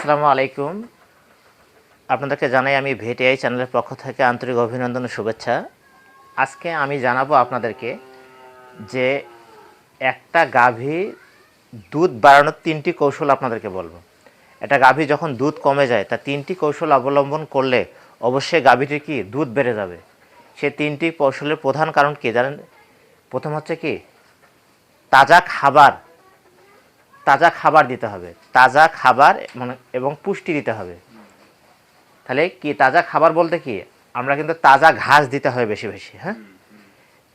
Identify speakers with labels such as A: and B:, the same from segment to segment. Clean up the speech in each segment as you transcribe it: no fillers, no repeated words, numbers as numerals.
A: আসসালামু আলাইকুম। আপনাদেরকে জানাই আমি ভিটিআই চ্যানেলের পক্ষ থেকে আন্তরিক অভিনন্দন ও শুভেচ্ছা। আজকে আমি জানাবো আপনাদেরকে যে একটা গাভী দুধ বাড়ানোর 3টি কৌশল আপনাদেরকে বলবো। একটা গাভী যখন দুধ কমে যায় তার 3টি কৌশল অবলম্বন করলে অবশ্যই গাভীটির কি দুধ বেড়ে যাবে। সে 3টি কৌশলের প্রধান কারণ কি জানেন? প্রথম হচ্ছে কি তাজা খাবার দিতে হবে। তাজা খাবার মানে এবং পুষ্টি দিতে হবে। তাহলে কি তাজা খাবার বলতে কি আমরা কিন্তু তাজা ঘাস দিতে হয় বেশি বেশি। হ্যাঁ,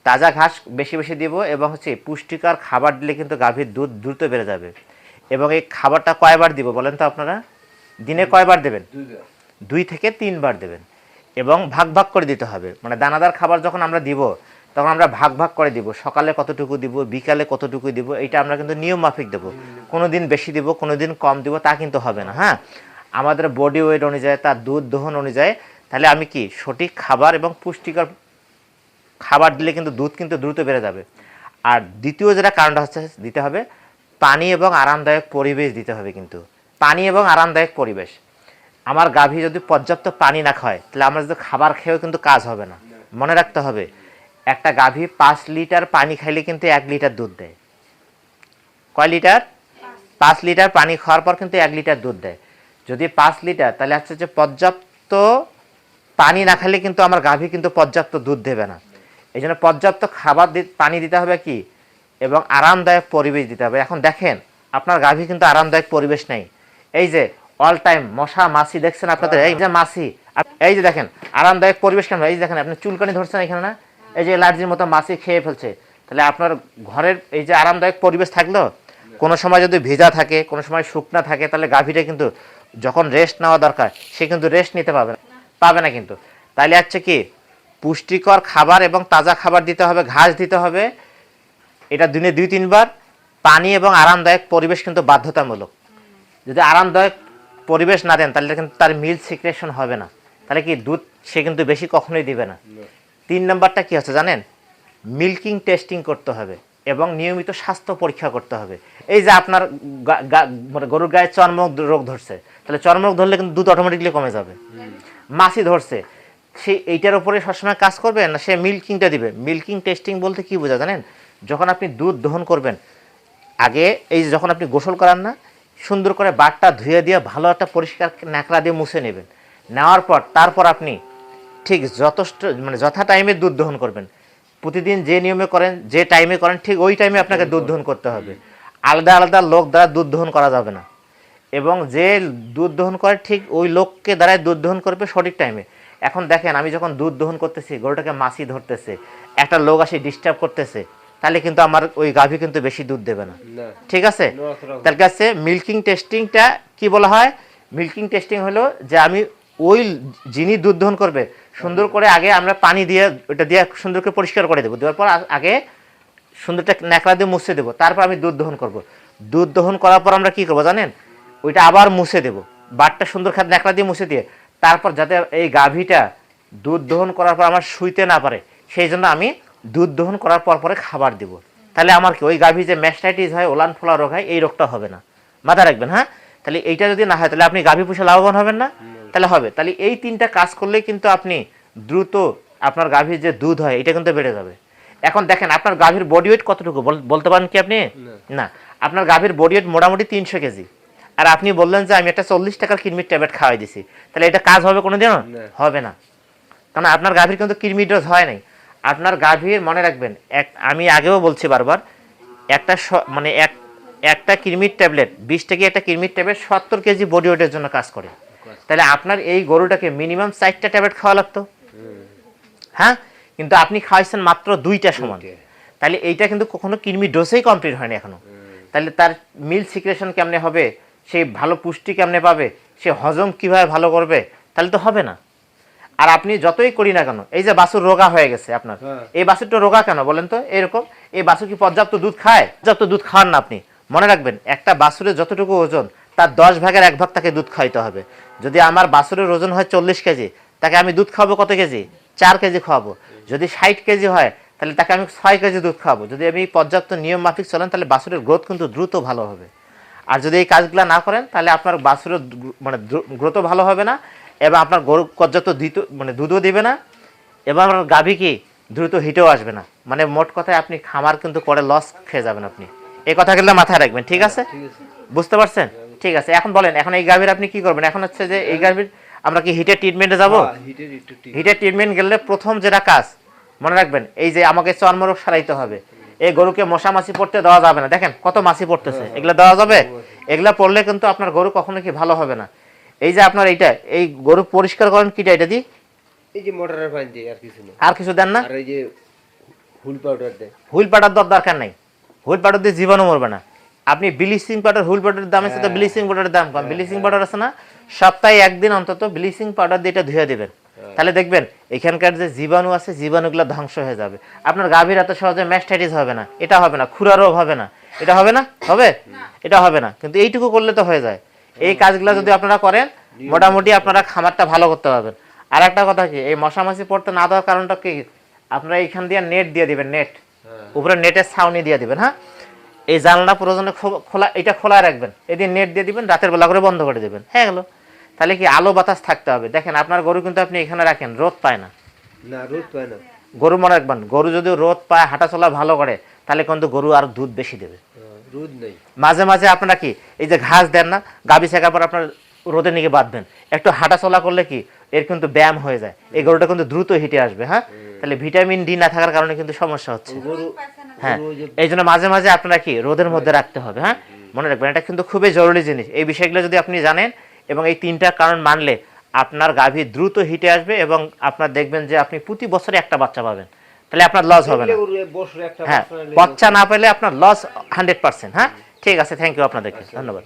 A: তাজা ঘাস বেশি বেশি দিব এবং হচ্ছে পুষ্টিকর খাবার দিলে কিন্তু গাভীর দুধ দ্রুত বেড়ে যাবে। এবং এই খাবারটা কয়বার দিব বলেন তো আপনারা? দিনে কয়বার দেবেন? 2 থেকে 3 বার দেবেন এবং ভাগ ভাগ করে দিতে হবে। মানে দানাদার খাবার যখন আমরা দিব তখন আমরা ভাগ ভাগ করে দিব। সকালে কতটুকু দিব, বিকালে কতটুকু দিব, এইটা আমরা কিন্তু নিয়ম মাফিক দেবো। কোনো দিন বেশি দিব, কোনো দিন কম দিব, তা কিন্তু হবে না। হ্যাঁ, আমাদের বডি ওয়েট অনুযায়ী, তার দুধ দহন অনুযায়ী তাহলে আমি কি সঠিক খাবার এবং পুষ্টিকর খাবার দিলে কিন্তু দুধ কিন্তু দ্রুত বেড়ে যাবে। আর দ্বিতীয় যেটা কারণটা হচ্ছে দিতে হবে পানি এবং আরামদায়ক পরিবেশ দিতে হবে। কিন্তু পানি এবং আরামদায়ক পরিবেশ, আমার গাভী যদি পর্যাপ্ত পানি না খায় তাহলে আমরা যদি খাবার খেয়েও কিন্তু কাজ হবে না। মনে রাখতে হবে একটা গাভী 5 লিটার পানি খাইলে কিন্তু 1 লিটার দুধ দেয়। কয় লিটার? 5 লিটার পানি খাওয়ার পর কিন্তু 1 লিটার দুধ দেয়। যদি 5 লিটার তাহলে হচ্ছে যে পর্যাপ্ত পানি না খেলে কিন্তু আমার গাভী কিন্তু পর্যাপ্ত দুধ দেবে না। এই জন্য পর্যাপ্ত খাবার পানি দিতে হবে কি এবং আরামদায়ক পরিবেশ দিতে হবে। এখন দেখেন আপনার গাভী কিন্তু আরামদায়ক পরিবেশ নেই। এই যে অল টাইম মশা মাছি দেখছেন আপনাদের, এই যে মাছি, এই যে দেখেন আরামদায়ক পরিবেশ কেন? এই যে দেখেন আপনি চুলকানি ধরছেন এখানে না, এই যে অ্যালার্জির মতো মাছি খেয়ে ফেলছে। তাহলে আপনার ঘরের এই যে আরামদায়ক পরিবেশ থাকলো, কোনো সময় যদি ভেজা থাকে, কোনো সময় শুকনা থাকে, তাহলে গাভীটা কিন্তু যখন রেস্ট নেওয়া দরকার সে কিন্তু রেস্ট নিতে পাবে না কিন্তু। তাইলে হচ্ছে কি পুষ্টিকর খাবার এবং তাজা খাবার দিতে হবে, ঘাস দিতে হবে, এটা দিনে 2-3 বার। পানি এবং আরামদায়ক পরিবেশ কিন্তু বাধ্যতামূলক। যদি আরামদায়ক পরিবেশ না দেন তাহলে কিন্তু তার মিল্ক সিক্রেশন হবে না, তাহলে কি দুধ সে কিন্তু বেশি কখনোই দিবে না। 3 নাম্বারটা কি হচ্ছে জানেন? মিল্কিং টেস্টিং করতে হবে এবং নিয়মিত স্বাস্থ্য পরীক্ষা করতে হবে। এই যে আপনার মানে গরুর গায়ে চর্মরোগ রোগ ধরছে, তাহলে চর্মরোগ ধরলে কিন্তু দুধ অটোমেটিকলি কমে যাবে। মাছি ধরছে, সে এইটার উপরে সবসময় কাজ করবে না, সে মিল্কিংটা দিবে। মিল্কিং টেস্টিং বলতে কি বোঝা জানেন? যখন আপনি দুধ দহন করবেন, আগে এই যখন আপনি গোসল করান না, সুন্দর করে বাটটা ধুয়ে দিয়ে ভালো একটা পরিষ্কার ন্যাকড়া দিয়ে মুছে নেবেন। নেওয়ার পর তারপর আপনি ঠিক যথেষ্ট মানে যথা টাইমে দুধ দহন করবেন। প্রতিদিন যে নিয়মে করেন, যে টাইমে করেন, ঠিক ওই টাইমে আপনাকে দুধ দহন করতে হবে। আলাদা আলাদা লোক দ্বারা দুধ দহন করা যাবে না। এবং যে দুধ দহন করে ঠিক ওই লোককে দ্বারাই দুধ দহন করবে সঠিক টাইমে। এখন দেখেন আমি যখন দুধ দহন করতেছি, গরুটাকে মাছি ধরতেছে, একটা লোক আসি ডিস্টার্ব করতেছে, তাহলে কিন্তু আমার ওই গাভী কিন্তু বেশি দুধ দেবে না। ঠিক আছে, তার কাছে মিল্কিং টেস্টিংটা কি বলা হয়? মিল্কিং টেস্টিং হলো যে আমি ওই যিনি দুধ দহন করবে সুন্দর করে আগে আমরা পানি দিয়ে ওটা দিয়ে সুন্দর করে পরিষ্কার করে দেবো। দেওয়ার পর আগে সুন্দরটা ন্যাকড়া দিয়ে মুছে দেবো, তারপর আমি দুধ দহন করব। দুধ দহন করার পর আমরা কি করবো জানেন? ওইটা আবার মুছে দেবো, বাটটা সুন্দর খাত ন্যাকড়া দিয়ে মুছে দিয়ে, তারপর যাতে এই গাভীটা দুধ দহন করার পর আমার শুইতে না পারে সেই জন্য আমি দুধ দহন করার পর পরে খাবার দিব। তাহলে আমার কি ওই গাভী যে ম্যাস্টাইটিস হয়, ওলান ফোলা রোগ হয়, এই রোগটা হবে না। মাথায় রাখবেন। হ্যাঁ, তাহলে এইটা যদি না হয় তাহলে আপনি গাভী পুষে লাভবান হবেন না। তাহলে হবে, তাহলে এই 3টা কাজ করলেই কিন্তু আপনি দ্রুত আপনার গাভীর যে দুধ হয় এটা কিন্তু বেড়ে যাবে। এখন দেখেন আপনার গাভীর বডি ওয়েট কতটুকু বলতে পারেন কি আপনি? না, আপনার গাভীর বডি ওয়েট মোটামুটি 300 কেজি, আর আপনি বললেন যে আমি একটা 40 টাকার কিডনির ট্যাবলেট খাওয়াই দিছি, তাহলে এটা কাজ হবে কোনোদিনও? হবে না। কারণ আপনার গাভীর কিন্তু কিডনি ডোজ হয় নাই। আপনার গাভীর মনে রাখবেন, আমি আগেও বলছি বারবার, একটা মানে একটা কিডনির ট্যাবলেট 20 টাকা একটা কিডনির ট্যাবলেট 70 কেজি বডি ওয়েটের জন্য কাজ করে। তাহলে আপনার এই গরুটাকে মিনিমাম 4টা ট্যাবলেট খাওয়া লাগতো। হ্যাঁ, কিন্তু আপনি খাওয়াইছেন মাত্র 2টা সমান। তাহলে এইটা কিন্তু কখনো কিডনি ডোজেই কমপ্লিট হয়নি এখনো। তাহলে তার মিল্ক সিক্রেশন কেমনে হবে, সে ভালো পুষ্টি কেমনে পাবে, সে হজম কিভাবে ভালো করবে, তাহলে তো হবে না। আর আপনি যতই করি না কেন, এই যে বাছুর রোগা হয়ে গেছে আপনার, এই বাছুরটা রোগা কেন বলেন তো? এরকম এই বাছুর কি পর্যাপ্ত দুধ খায়? পর্যাপ্ত দুধ খাওয়ান না আপনি। মনে রাখবেন একটা বাছুরের যতটুকু ওজন তার 10 ভাগের 1 ভাগ তাকে দুধ খাইতে হবে। যদি আমার বাছুরের ওজন হয় 40 কেজি, তাকে আমি দুধ খাওয়াবো কত কেজি? 4 কেজি খাওয়াবো। যদি 60 কেজি হয় তাহলে তাকে আমি 6 কেজি দুধ খাওয়াবো। যদি আমি পর্যাপ্ত নিয়ম মাফিক চলেন তাহলে বাছুরের গ্রোথ কিন্তু দ্রুত ভালো হবে। আর যদি এই কাজগুলো না করেন তাহলে আপনার বাছুরের মানে গ্রোথও ভালো হবে না, এবং আপনার গরু পর্যাপ্ত মানে দুধও দিবে না, এবং আপনার গাভী কি দ্রুত হিটেও আসবে না। মানে মোট কথায় আপনি খামার কিন্তু পরে লস খেয়ে যাবেন আপনি। এই কথাগুলো মাথায় রাখবেন, ঠিক আছে? বুঝতে পারছেন? ঠিক আছে, এখন বলেন, এখন এই গাভীর আপনি কি করবেন? এখন হচ্ছে যে এই গাভীর আমরা কি হিটের ট্রিটমেন্টে যাব? হিটের ট্রিটমেন্ট গেলে প্রথম যেটা কাজ মনে রাখবেন, এই যে আমাকে চর্মরোগ সারাইতে হবে। এই গরুকে মশা মাছি পড়তে দেওয়া যাবে না। দেখেন কত মাছি পড়তেছে, এগুলো দেওয়া যাবে? এগুলা পড়লে কিন্তু আপনার গরু কখনো কি ভালো হবে না। এই যে আপনার এইটা, এই গরু পরিষ্কার করেন কিটা, এটা দি
B: এই যে মোটরের পানি দিয়ে, আর কিছু না।
A: আর কিছু দেন না?
B: আর এই যে হুইল পাউডার দেয়।
A: হুইল পাউডার দেওয়ার দরকার নাই, হুইল পাউডার দিয়ে জীবাণু মরবে না। আপনি ব্লিচিং পাউডার, হুইল পাউডারের দামের সাথে ব্লিচিং পাউডারের দাম কম। ব্লিচিং পাউডার আছে না, সপ্তাহে একদিন অন্তত ব্লিচিং পাউডার দিয়ে এটা ধুয়ে দেবেন, তাহলে দেখবেন এখানকার যে জীবাণু আছে জীবাণুগুলো ধ্বংস হয়ে যাবে। আপনার গাভীর এত সহজে ম্যাস্টাইটিস হবে না, এটা হবে না, খুরা রোগ হবে না, এটা হবে না, হবে এটা হবে না, কিন্তু এইটুকু করলে তো হয়ে যায়। এই কাজগুলো যদি আপনারা করেন মোটামুটি আপনারা খামারটা ভালো করতে পারবেন। আর একটা কথা কি, এই মশামাছি পড়তে না দেওয়ার কারণটা কি, আপনারা এইখান দিয়ে নেট দিয়ে দিবেন, নেট উপরে নেটের ছাউনি দিয়ে দিবেন। হ্যাঁ, এই জানলা প্রয়োজনে খোলা, এটা খোলা রাখবেন, এদিন নেট দিয়ে দিবেন, রাতের বেলা করে বন্ধ করে দেবেন, হয়ে গেল। তাহলে কি আলো বাতাস থাকতে হবে। দেখেন আপনার গরু কিন্তু আপনি এখানে রাখেন, রোদ পায় না,
B: না রোদ পায় না।
A: গরু মনে রাখবেন, গরু যদি রোদ পায়, হাঁটাচলা ভালো করে, তাহলে কিন্তু গরু আর দুধ বেশি দেবে।
B: রোদ নেই।
A: মাঝে মাঝে আপনারা কি এই যে ঘাস দেন না, গাভী ছেঁকার পর আপনার রোদে নিয়ে বাঁধবেন, একটু হাঁটাচলা করলে কি এর কিন্তু ব্যায়াম হয়ে যায়, এই গরুটা কিন্তু দ্রুত হিটে আসবে। হ্যাঁ, তাহলে ভিটামিন ডি না থাকার কারণে কিন্তু সমস্যা হচ্ছে। হ্যাঁ, এই জন্য মাঝে মাঝে আপনারা কি রোদের মধ্যে রাখতে হবে। হ্যাঁ, মনে রাখবেন, এটা কিন্তু খুবই জরুরি জিনিস। এই বিষয়গুলো যদি আপনি জানেন এবং এই তিনটা কারণ মানলে আপনার গাভী দ্রুত হিটে আসবে, এবং আপনার দেখবেন যে আপনি প্রতি বছরে একটা বাচ্চা পাবেন, তাহলে আপনার লস হবে না। হ্যাঁ, বাচ্চা না পেলে আপনার লস 100%। হ্যাঁ, ঠিক আছে, থ্যাংক ইউ আপনাদেরকে, ধন্যবাদ।